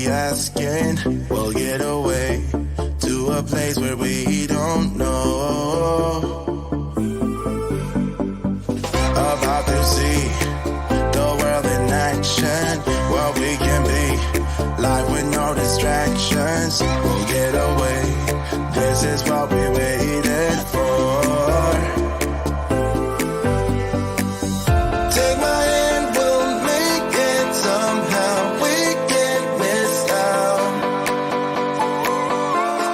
be asking. We'll get away to a place where we don't know. About to see the world in action, what we can be, life with no distractions. We'll get away, this is what we waited for. Take my hand, we'll make it somehow. We can't miss out.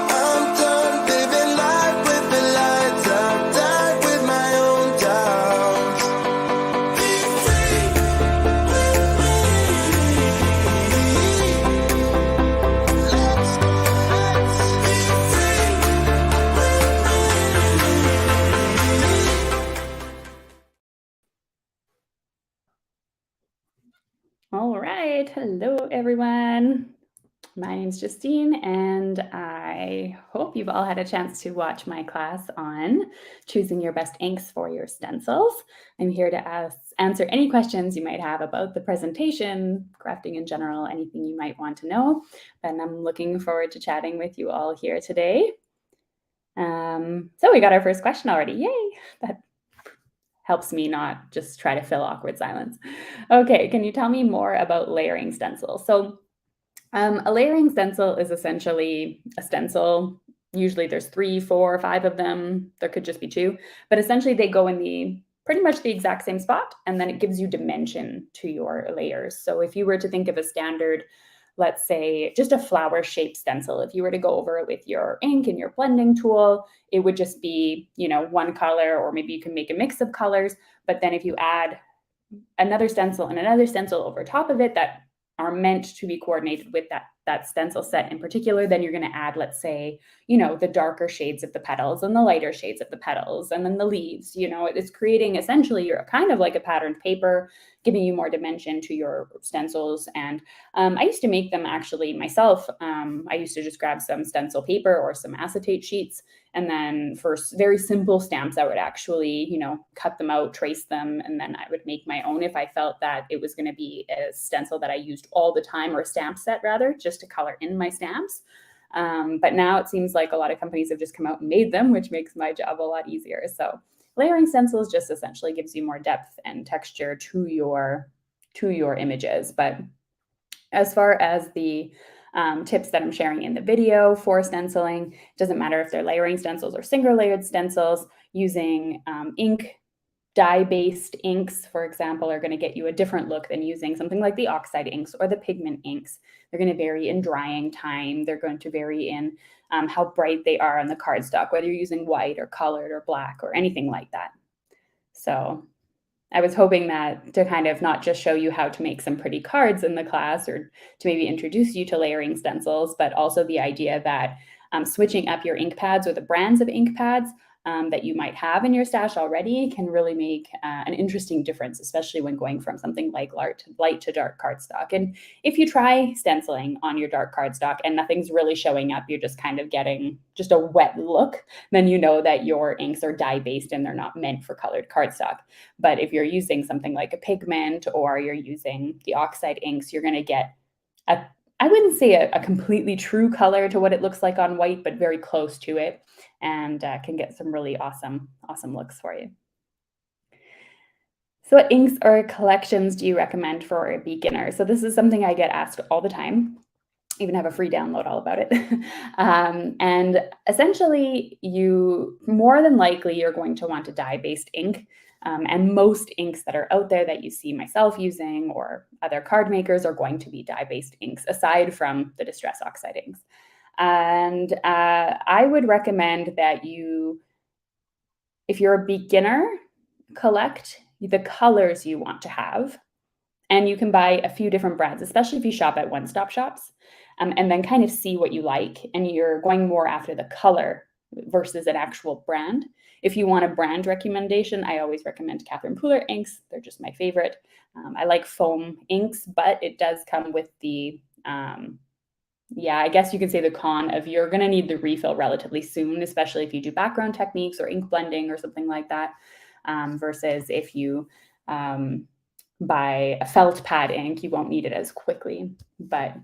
I'm done living life with the lights out, died with my own doubts. Be free with me. Let's be free with me. All right. Hello, everyone. My name's Justine, and I hope you've all had a chance to watch my class on choosing your best inks for your stencils. I'm here to answer any questions you might have about the presentation, crafting in general, anything you might want to know. And I'm looking forward to chatting with you all here today. So we got our first question already. Yay! That helps me not just try to fill awkward silence. Okay, can you tell me more about layering stencils? So a layering stencil is essentially a stencil. Usually there's 3, 4, 5 of them. There could just be 2, but essentially they go in pretty much the exact same spot, and then it gives you dimension to your layers. So if you were to think of a standard, let's say just a flower shaped stencil, if you were to go over it with your ink and your blending tool, it would just be, one color, or maybe you can make a mix of colors. But then if you add another stencil and another stencil over top of it that are meant to be coordinated with that stencil set in particular, then you're going to add, let's say, the darker shades of the petals and the lighter shades of the petals, and then the leaves. It's creating essentially you're kind of like a patterned paper, giving you more dimension to your stencils. And I used to make them actually myself. I used to just grab some stencil paper or some acetate sheets, and then for very simple stamps, I would actually, cut them out, trace them, and then I would make my own if I felt that it was going to be a stencil that I used all the time, or a stamp set rather, just to color in my stamps. But now it seems like a lot of companies have just come out and made them, which makes my job a lot easier. So layering stencils just essentially gives you more depth and texture to your images. But as far as the tips that I'm sharing in the video for stenciling, it doesn't matter if they're layering stencils or single layered stencils. Using dye-based inks, for example, are going to get you a different look than using something like the oxide inks or the pigment inks. They're going to vary in drying time. They're going to vary in how bright they are on the cardstock, whether you're using white or colored or black or anything like that. So I was hoping that to kind of not just show you how to make some pretty cards in the class, or to maybe introduce you to layering stencils, but also the idea that switching up your ink pads or the brands of ink pads that you might have in your stash already can really make an interesting difference, especially when going from something like light to dark cardstock. And if you try stenciling on your dark cardstock and nothing's really showing up, you're just kind of getting just a wet look, then you know that your inks are dye-based and they're not meant for colored cardstock. But if you're using something like a pigment, or you're using the oxide inks, you're going to get I wouldn't say a completely true color to what it looks like on white, but very close to it, and can get some really awesome looks for you. So what inks or collections do you recommend for a beginner? So this is something I get asked all the time. I even have a free download all about it. And essentially, more than likely, you're going to want a dye-based ink. And most inks that are out there that you see myself using or other card makers are going to be dye-based inks, aside from the Distress Oxide inks. And I would recommend that if you're a beginner, collect the colors you want to have. And you can buy a few different brands, especially if you shop at one-stop shops, and then kind of see what you like. And you're going more after the color versus an actual brand. If you want a brand recommendation, I always recommend Catherine Pooler inks. They're just my favorite. I like foam inks, but it does come with the, I guess you could say the con of you're going to need the refill relatively soon, especially if you do background techniques or ink blending or something like that, versus if you buy a felt pad ink, you won't need it as quickly. But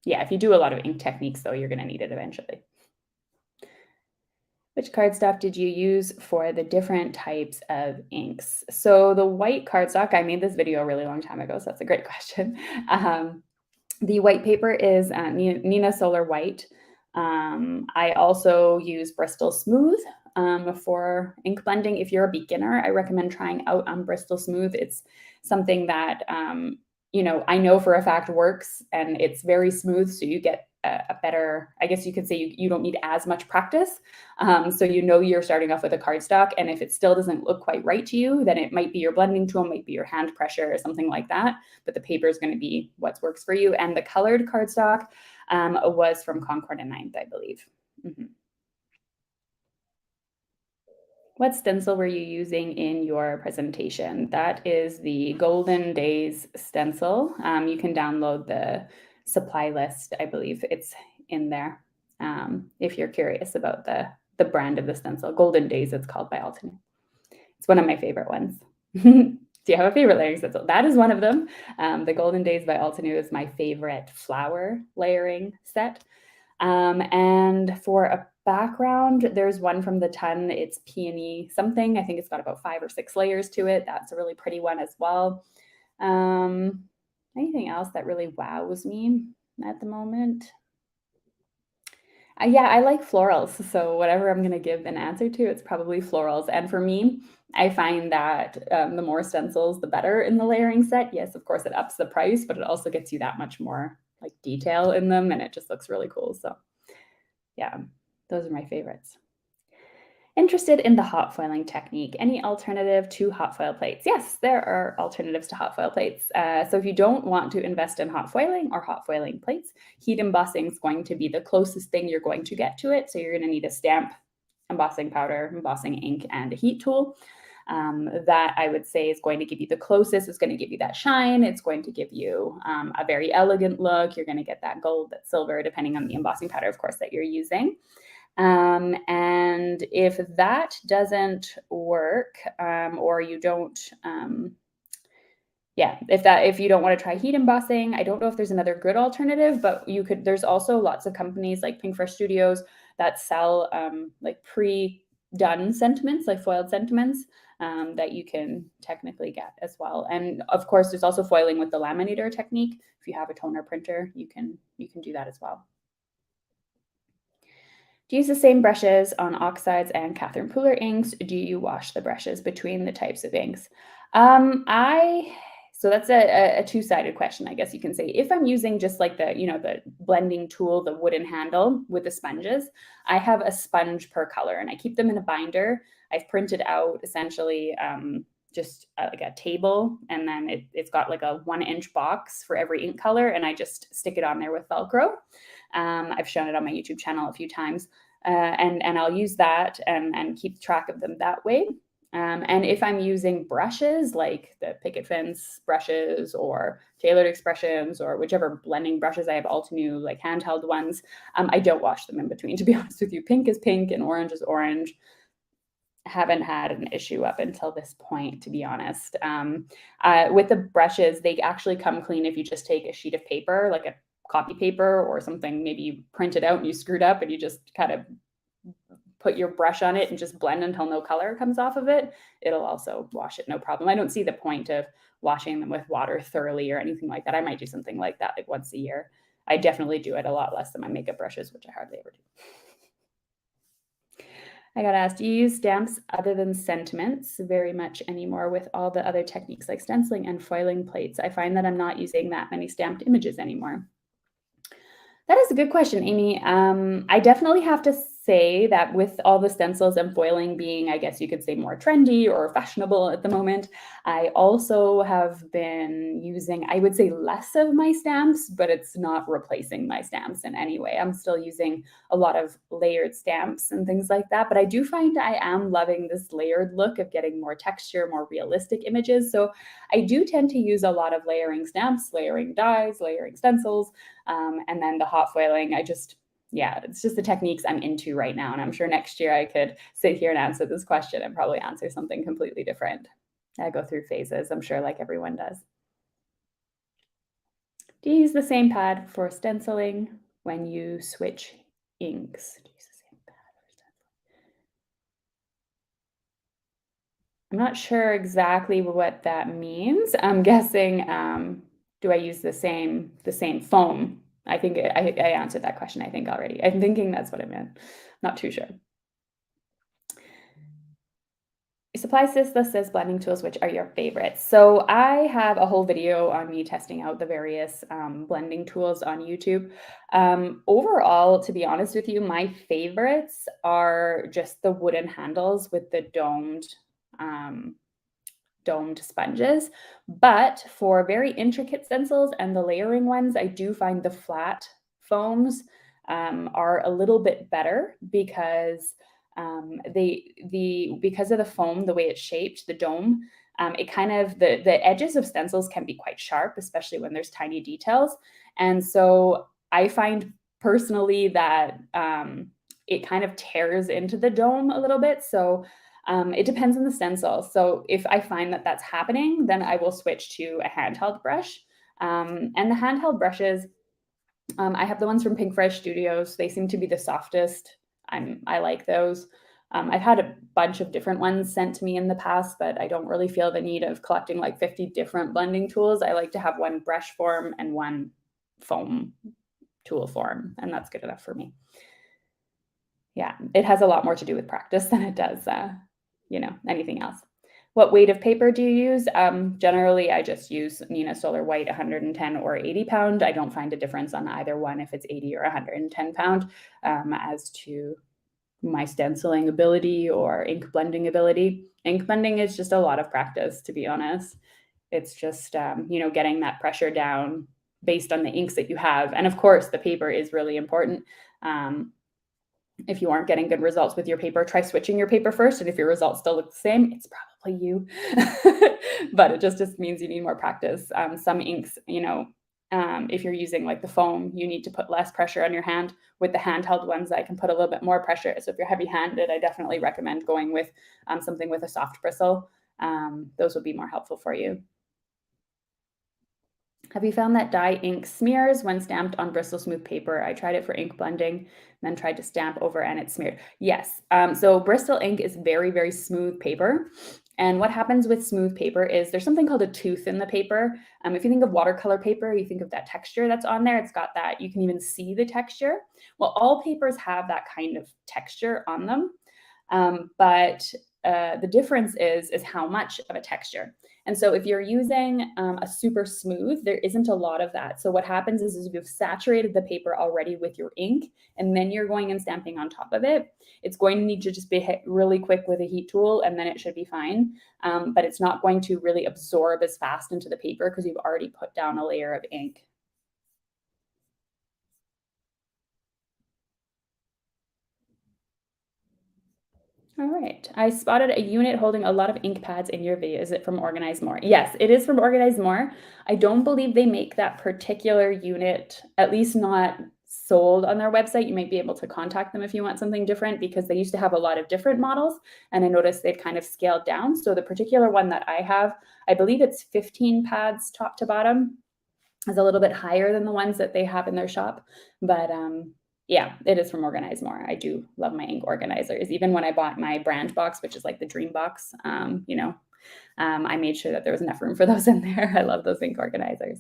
Yeah, if you do a lot of ink techniques, though, you're going to need it eventually. Which cardstock did you use for the different types of inks? So the white cardstock, I made this video a really long time ago, so that's a great question. The white paper is Nina Solar White. I also use Bristol Smooth for ink blending. If you're a beginner, I recommend trying out on Bristol Smooth. It's something that I know for a fact works, and it's very smooth, so you get a better, I guess you could say you don't need as much practice. So you're starting off with a cardstock, and if it still doesn't look quite right to you, then it might be your blending tool, might be your hand pressure or something like that. But the paper is going to be what works for you. And the colored cardstock was from Concord and Ninth, I believe. Mm-hmm. What stencil were you using in your presentation? That is the Golden Days stencil. You can download the supply list. I believe it's in there. If you're curious about the brand of the stencil, Golden Days, it's called by Altenew. It's one of my favorite ones. Do you have a favorite layering stencil? That is one of them. The Golden Days by Altenew is my favorite flower layering set. And for a background, there's one from the Ton. It's peony something. I think it's got about 5 or 6 layers to it. That's a really pretty one as well. Anything else that really wows me at the moment? Yeah, I like florals. So whatever I'm going to give an answer to, it's probably florals. And for me, I find that the more stencils, the better in the layering set. Yes, of course, it ups the price, but it also gets you that much more like detail in them, and it just looks really cool. So yeah, those are my favorites. Interested in the hot foiling technique. Any alternative to hot foil plates? Yes, there are alternatives to hot foil plates. So if you don't want to invest in hot foiling or hot foiling plates, heat embossing is going to be the closest thing you're going to get to it. So you're going to need a stamp, embossing powder, embossing ink, and a heat tool. That I would say is going to give you the closest. It's going to give you that shine. It's going to give you a very elegant look. You're going to get that gold, that silver, depending on the embossing powder, of course, that you're using. And if that doesn't work, or you don't, if you don't want to try heat embossing, I don't know if there's another good alternative, but there's also lots of companies like Pink Fresh Studios that sell like pre-done sentiments, like foiled sentiments, that you can technically get as well. And of course, there's also foiling with the laminator technique. If you have a toner printer, you can do that as well. Do you use the same brushes on oxides and Catherine Pooler inks? Do you wash the brushes between the types of inks? So that's a two-sided question, I guess you can say. If I'm using just like the blending tool, the wooden handle with the sponges, I have a sponge per color and I keep them in a binder. I've printed out essentially just like a table, and then it's got like a 1-inch box for every ink color, and I just stick it on there with Velcro. I've shown it on my YouTube channel a few times, and I'll use that and keep track of them that way. And if I'm using brushes like the Picket Fence brushes or Tailored Expressions or whichever blending brushes I have, Altenew, like handheld ones, I don't wash them in between, to be honest with you. Pink is pink and orange is orange. Haven't had an issue up until this point, to be honest. With the brushes, they actually come clean if you just take a sheet of paper, like a copy paper or something, maybe you print it out and you screwed up and you just kind of put your brush on it and just blend until no color comes off of it. It'll also wash it, no problem. I don't see the point of washing them with water thoroughly or anything like that. I might do something like that like once a year. I definitely do it a lot less than my makeup brushes, which I hardly ever do. I got asked, do you use stamps other than sentiments very much anymore with all the other techniques like stenciling and foiling plates? I find that I'm not using that many stamped images anymore. That is a good question, Amy. I definitely have to say that with all the stencils and foiling being, I guess you could say, more trendy or fashionable at the moment, I also have been using, I would say, less of my stamps, but it's not replacing my stamps in any way. I'm still using a lot of layered stamps and things like that, but I do find I am loving this layered look of getting more texture, more realistic images. So I do tend to use a lot of layering stamps, layering dies, layering stencils, and then the hot foiling. It's just the techniques I'm into right now. And I'm sure next year I could sit here and answer this question and probably answer something completely different. I go through phases, I'm sure, like everyone does. Do you use the same pad for stenciling when you switch inks? Do you use the same pad for stenciling? I'm not sure exactly what that means. I'm guessing, do I use the same foam? I think I answered that question, I think, already. I'm thinking that's what I meant. Not too sure. Supply list says blending tools, which are your favorites? So I have a whole video on me testing out the various blending tools on YouTube. Overall, to be honest with you, my favorites are just the wooden handles with the domed sponges. But for very intricate stencils and the layering ones, I do find the flat foams are a little bit better because because of the foam, the way it's shaped, the dome, it kind of the edges of stencils can be quite sharp, especially when there's tiny details. And so I find personally that it kind of tears into the dome a little bit. So it depends on the stencil. So if I find that that's happening, then I will switch to a handheld brush. And the handheld brushes, I have the ones from Pink Fresh Studios. They seem to be the softest. I like those. I've had a bunch of different ones sent to me in the past, but I don't really feel the need of collecting like 50 different blending tools. I like to have one brush form and one foam tool form, and that's good enough for me. Yeah, it has a lot more to do with practice than it does, anything else. What weight of paper do you use? Generally, I just use Nina Solar White 110 or 80 pound. I don't find a difference on either one if it's 80 or 110 pound as to my stenciling ability or ink blending ability. Ink blending is just a lot of practice, to be honest. It's just, getting that pressure down based on the inks that you have. And of course, the paper is really important. If you aren't getting good results with your paper, try switching your paper first. And if your results still look the same, it's probably you. But it just means you need more practice. Some inks, if you're using like the foam, you need to put less pressure on your hand. With the handheld ones, I can put a little bit more pressure. So if you're heavy-handed, I definitely recommend going with something with a soft bristle. Those will be more helpful for you. Have you found that dye ink smears when stamped on bristle smooth paper? I tried it for ink blending, then tried to stamp over and it smeared. Yes, so Bristol ink is very, very smooth paper. And what happens with smooth paper is there's something called a tooth in the paper. If you think of watercolor paper, you think of that texture that's on there. It's got that, you can even see the texture. Well, all papers have that kind of texture on them. But the difference is how much of a texture. And so if you're using a super smooth, there isn't a lot of that. So what happens is you've saturated the paper already with your ink, and then you're going and stamping on top of it. It's going to need to just be hit really quick with a heat tool, and then it should be fine. But it's not going to really absorb as fast into the paper because you've already put down a layer of ink. All right. I spotted a unit holding a lot of ink pads in your video. Is it from Organize More? Yes, it is from Organize More. I don't believe they make that particular unit, at least not sold on their website. You might be able to contact them if you want something different because they used to have a lot of different models, and I noticed they've kind of scaled down. So the particular one that I have, I believe it's 15 pads top to bottom. Is a little bit higher than the ones that they have in their shop, but yeah, it is from Organize More. I do love my ink organizers. Even when I bought my brand box, which is like the dream box, I made sure that there was enough room for those in there. I love those ink organizers.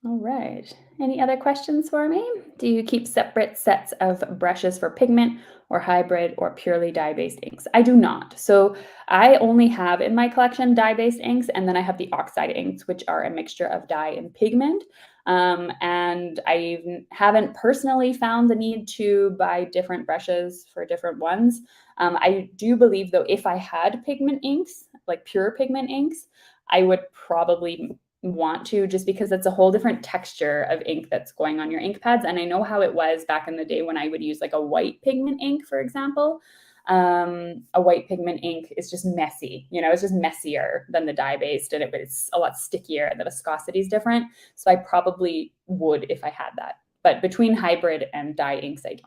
All right. Any other questions for me? Do you keep separate sets of brushes for pigment or hybrid or purely dye-based inks? I do not. So I only have in my collection dye-based inks, and then I have the oxide inks, which are a mixture of dye and pigment. And I haven't personally found the need to buy different brushes for different ones. I do believe, though, if I had pigment inks, like pure pigment inks, I would probably want to, just because it's a whole different texture of ink that's going on your ink pads. And I know how it was back in the day when I would use like a white pigment ink, for example. A white pigment ink is just messy, it's just messier than the dye-based, and it's a lot stickier and the viscosity is different. So I probably would if I had that. But between hybrid and dye inks, I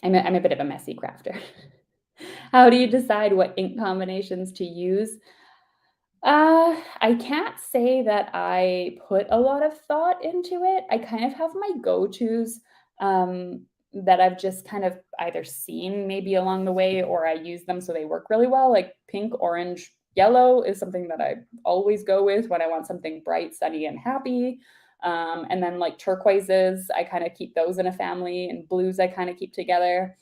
don't. I'm a bit of a messy crafter. How do you decide what ink combinations to use? I can't say that I put a lot of thought into it. I kind of have my go-tos, that I've just kind of either seen maybe along the way or I use them so they work really well. Like pink, orange, yellow is something that I always go with when I want something bright, sunny, and happy. And then like turquoises, I kind of keep those in a family, and blues I kind of keep together.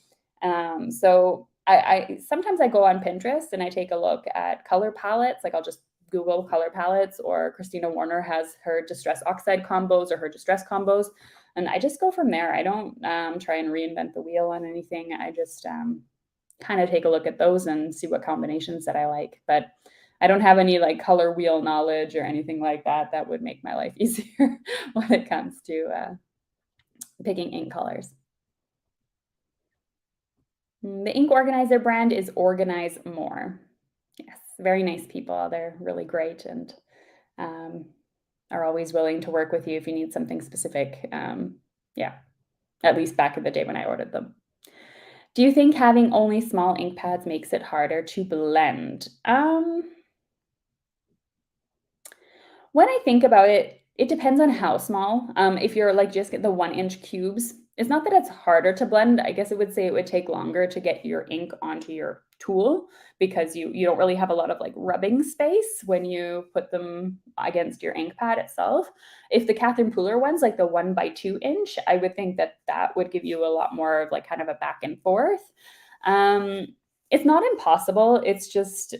So I sometimes I go on Pinterest and I take a look at color palettes. Like I'll just Google color palettes, or Christina Warner has her distress oxide combos or her distress combos. And I just go from there. I don't try and reinvent the wheel on anything. I just kind of take a look at those and see what combinations that I like. But I don't have any like color wheel knowledge or anything like that. That would make my life easier when it comes to picking ink colors. The ink organizer brand is Organize More. Yes, very nice people. They're really great, and um, are always willing to work with you if you need something specific. Yeah, at least back in the day when I ordered them. Do you think having only small ink pads makes it harder to blend? When I think about it, it depends on how small. If you're like just get the 1-inch cubes, it's not that it's harder to blend. I guess I would say it would take longer to get your ink onto your tool, because you don't really have a lot of like rubbing space when you put them against your ink pad itself. If the Catherine Pooler ones, like the 1 by 2 inch, I would think that that would give you a lot more of like kind of a back and forth. Um, it's not impossible. It's just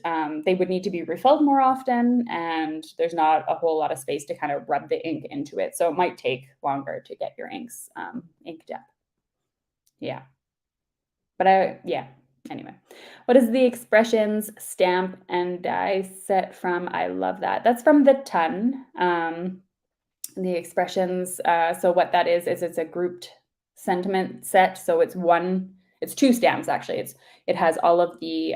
they would need to be refilled more often, and there's not a whole lot of space to kind of rub the ink into it. So it might take longer to get your inks ink depth. Yeah, but yeah. Anyway, what is the expressions stamp and die set from? I love that. That's from the Ton. The expressions. So what that is it's a grouped sentiment set. So it's two stamps actually. It has all of the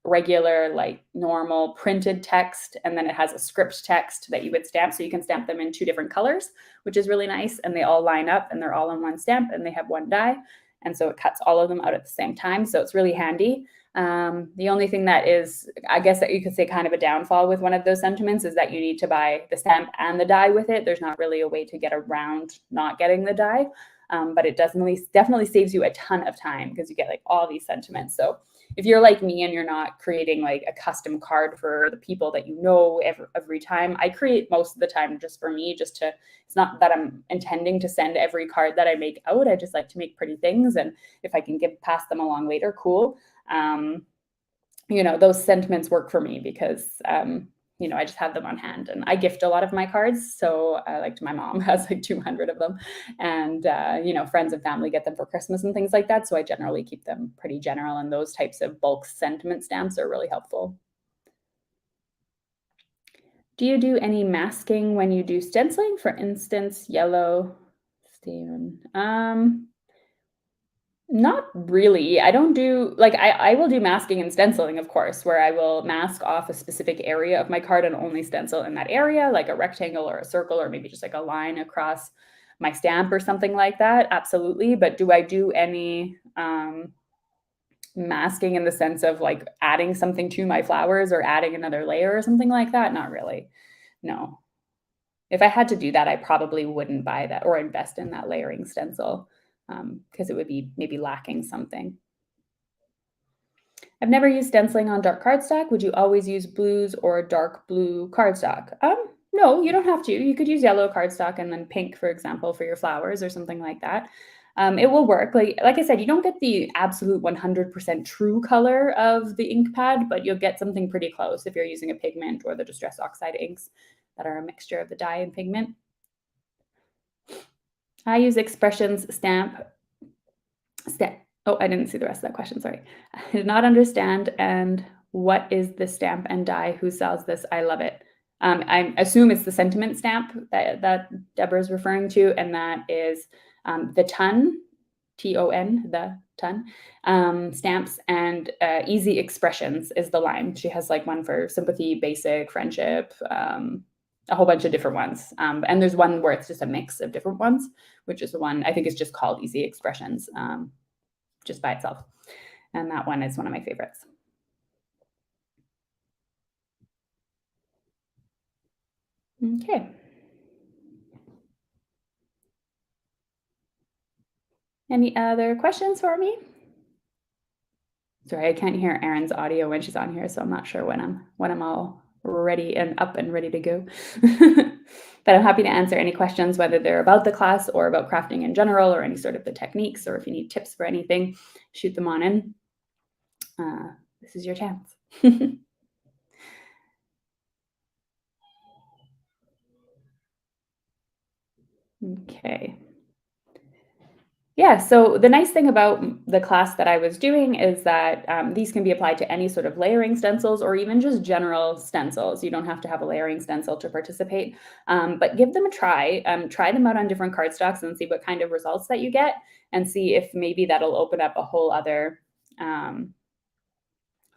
regular, like normal printed text, and then it has a script text that you would stamp. So you can stamp them in two different colors, which is really nice. And they all line up and they're all in one stamp and they have one die. And so it cuts all of them out at the same time. So it's really handy. The only thing that is, I guess that you could say kind of a downfall with one of those sentiments is that you need to buy the stamp and the die with it. There's not really a way to get around not getting the die. But it definitely saves you a ton of time because you get like all these sentiments. So if you're like me and you're not creating like a custom card for the people that you know every time, I create most of the time just for me, it's not that I'm intending to send every card that I make out. I just like to make pretty things. And if I can pass them along later, cool. Those sentiments work for me because I just have them on hand, and I gift a lot of my cards. So like my mom has like 200 of them, and friends and family get them for Christmas and things like that. So I generally keep them pretty general, and those types of bulk sentiment stamps are really helpful. Do you do any masking when you do stenciling? For instance, yellow, Steven. Not really. I don't do like I will do masking and stenciling, of course, where I will mask off a specific area of my card and only stencil in that area, like a rectangle or a circle, or maybe just like a line across my stamp or something like that. Absolutely. But do I do any masking in the sense of like adding something to my flowers or adding another layer or something like that? Not really. No. If I had to do that, I probably wouldn't buy that or invest in that layering stencil, because it would be maybe lacking something. I've never used stenciling on dark cardstock. Would you always use blues or dark blue cardstock? No, you don't have to. You could use yellow cardstock and then pink, for example, for your flowers or something like that. It will work. Like I said, you don't get the absolute 100% true color of the ink pad, but you'll get something pretty close if you're using a pigment or the distress oxide inks that are a mixture of the dye and pigment. I use expressions stamp. Oh, I didn't see the rest of that question. Sorry. I did not understand. And what is the stamp and die? Who sells this? I love it. I assume it's the sentiment stamp that Deborah is referring to, and that is the Ton, Ton, the Ton stamps, and Easy Expressions is the line. She has like one for sympathy, basic, friendship, a whole bunch of different ones. And there's one where it's just a mix of different ones, which is the one I think is just called Easy Expressions, just by itself. And that one is one of my favorites. Okay. Any other questions for me? Sorry, I can't hear Erin's audio when she's on here, so I'm not sure when I'm all ready and up and ready to go. But I'm happy to answer any questions, whether they're about the class or about crafting in general, or any sort of the techniques, or if you need tips for anything, shoot them on in. This is your chance. Okay. Yeah, so the nice thing about the class that I was doing is that these can be applied to any sort of layering stencils or even just general stencils. You don't have to have a layering stencil to participate, but give them a try. Try them out on different cardstocks and see what kind of results that you get, and see if maybe that'll open up a whole other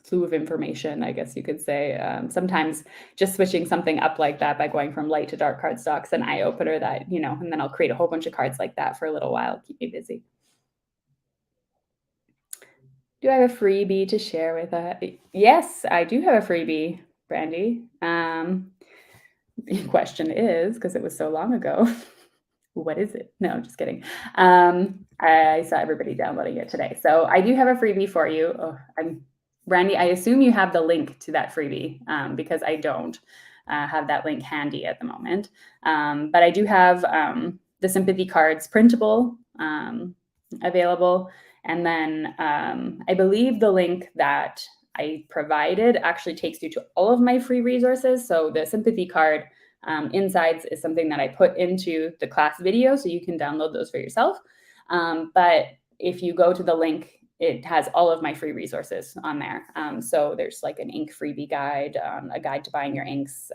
slew of information, I guess you could say. Sometimes just switching something up like that by going from light to dark cardstocks, an eye opener that, and then I'll create a whole bunch of cards like that for a little while, keep me busy. Do I have a freebie to share with Yes, I do have a freebie, Brandy. The question is, because it was so long ago, what is it? No, just kidding. I saw everybody downloading it today. So I do have a freebie for you. Brandy, I assume you have the link to that freebie, because I don't have that link handy at the moment. But I do have the sympathy cards printable available. And then I believe the link that I provided actually takes you to all of my free resources. So the sympathy card insides is something that I put into the class video, so you can download those for yourself. But if you go to the link, it has all of my free resources on there. So there's like an ink freebie guide, a guide to buying your inks,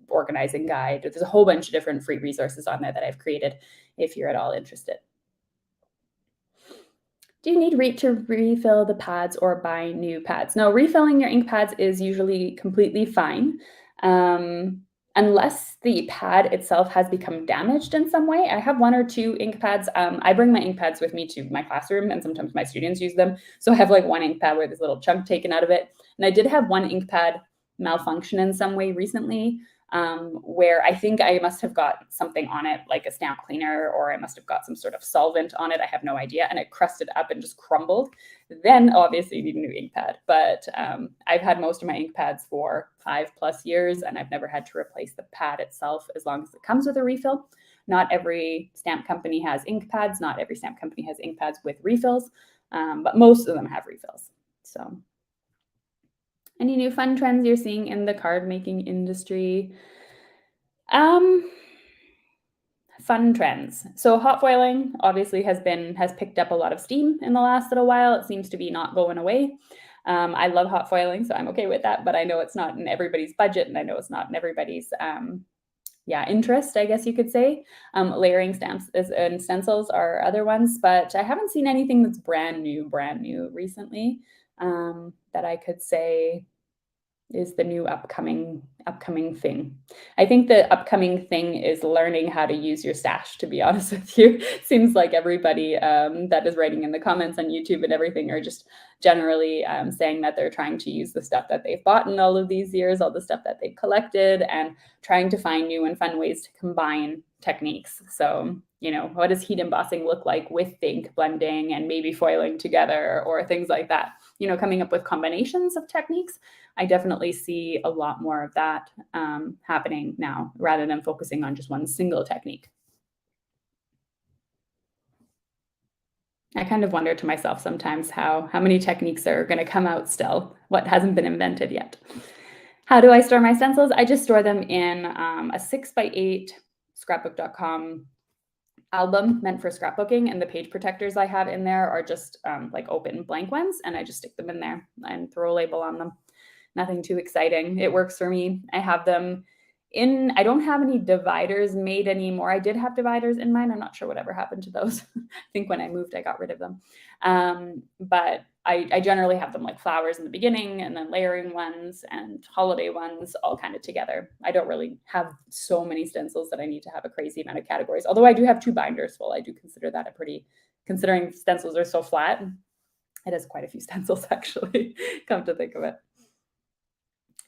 organizing guide. There's a whole bunch of different free resources on there that I've created if you're at all interested. Do you need to refill the pads or buy new pads? No, refilling your ink pads is usually completely fine. Unless the pad itself has become damaged in some way. I have one or two ink pads. I bring my ink pads with me to my classroom, and sometimes my students use them. So I have like one ink pad where there's a little chunk taken out of it. And I did have one ink pad malfunction in some way recently, where I think I must have got something on it, like a stamp cleaner, or I must have got some sort of solvent on it. I have no idea. And it crusted up and just crumbled. Then obviously you need a new ink pad. But I've had most of my ink pads for 5+ years, and I've never had to replace the pad itself as long as it comes with a refill. Not every stamp company has ink pads. Not every stamp company has ink pads with refills, but most of them have refills. So any new fun trends you're seeing in the card making industry? Fun trends. So hot foiling obviously has picked up a lot of steam in the last little while. It seems to be not going away. I love hot foiling, so I'm okay with that, but I know it's not in everybody's budget, and I know it's not in everybody's interest, I guess you could say. Layering stamps and stencils are other ones, but I haven't seen anything that's brand new recently that I could say is the new upcoming thing. I think the upcoming thing is learning how to use your stash, to be honest with you. Seems like everybody that is writing in the comments on YouTube and everything are just generally saying that they're trying to use the stuff that they've bought in all of these years, all the stuff that they've collected, and trying to find new and fun ways to combine techniques. So, what does heat embossing look like with the ink blending and maybe foiling together, or things like that? Coming up with combinations of techniques. I definitely see a lot more of that happening now, rather than focusing on just one single technique. I kind of wonder to myself sometimes how many techniques are going to come out still, what hasn't been invented yet. How do I store my stencils? I just store them in a 6x8 scrapbook.com album meant for scrapbooking, and the page protectors I have in there are just like open blank ones, and I just stick them in there and throw a label on them. Nothing too exciting. It works for me. I have them in, I don't have any dividers made anymore. I did have dividers in mine. I'm not sure whatever happened to those. I think when I moved, I got rid of them. But I generally have them like flowers in the beginning, and then layering ones and holiday ones all kind of together. I don't really have so many stencils that I need to have a crazy amount of categories. Although I do have 2 binders full. I do consider that considering stencils are so flat, it has quite a few stencils actually, come to think of it.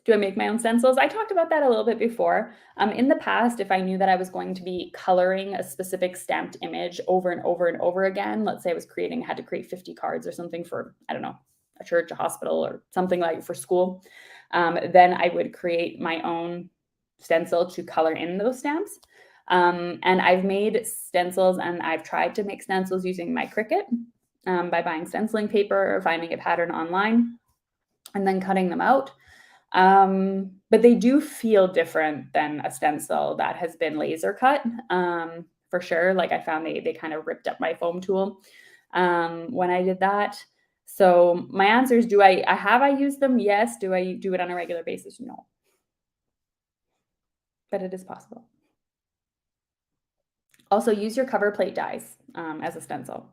Do I make my own stencils? I talked about that a little bit before. In the past, if I knew that I was going to be coloring a specific stamped image over and over and over again, let's say I was had to create 50 cards or something for, I don't know, a church, a hospital, or something like for school, then I would create my own stencil to color in those stamps. And I've made stencils and I've tried to make stencils using my Cricut by buying stenciling paper or finding a pattern online and then cutting them out. But they do feel different than a stencil that has been laser cut, for sure. Like I found they kind of ripped up my foam tool when I did that. So my answer is, have I used them? Yes. Do I do it on a regular basis? No. But it is possible. Also, use your cover plate dies as a stencil.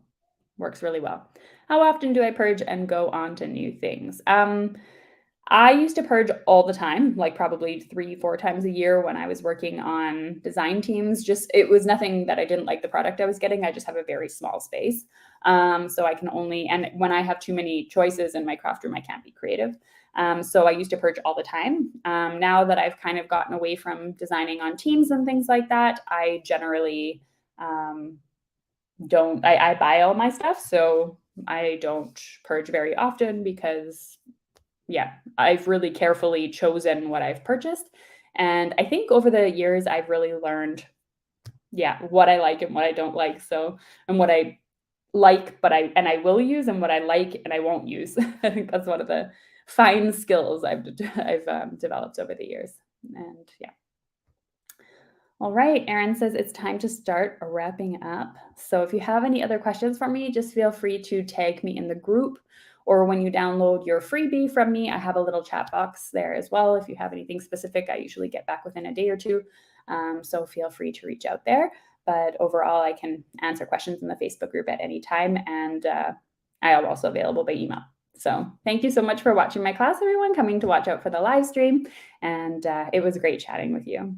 Works really well. How often do I purge and go on to new things? I used to purge all the time, like probably 3-4 times a year when I was working on design teams. Just it was nothing that I didn't like the product I was getting. I just have a very small space. So I can only, and when I have too many choices in my craft room, I can't be creative. So I used to purge all the time. Now that I've kind of gotten away from designing on teams and things like that, I generally don't, I buy all my stuff. So I don't purge very often because yeah, I've really carefully chosen what I've purchased. And I think over the years, I've really learned, yeah, what I like and what I don't like. So, and what I like, I will use, and what I like and I won't use. I think that's one of the fine skills I've developed over the years. And yeah. All right, Erin says it's time to start wrapping up. So if you have any other questions for me, just feel free to tag me in the group, or when you download your freebie from me, I have a little chat box there as well. If you have anything specific, I usually get back within a day or two. So feel free to reach out there. But overall, I can answer questions in the Facebook group at any time, and I am also available by email. So thank you so much for watching my class, everyone, coming to watch out for the live stream. And it was great chatting with you.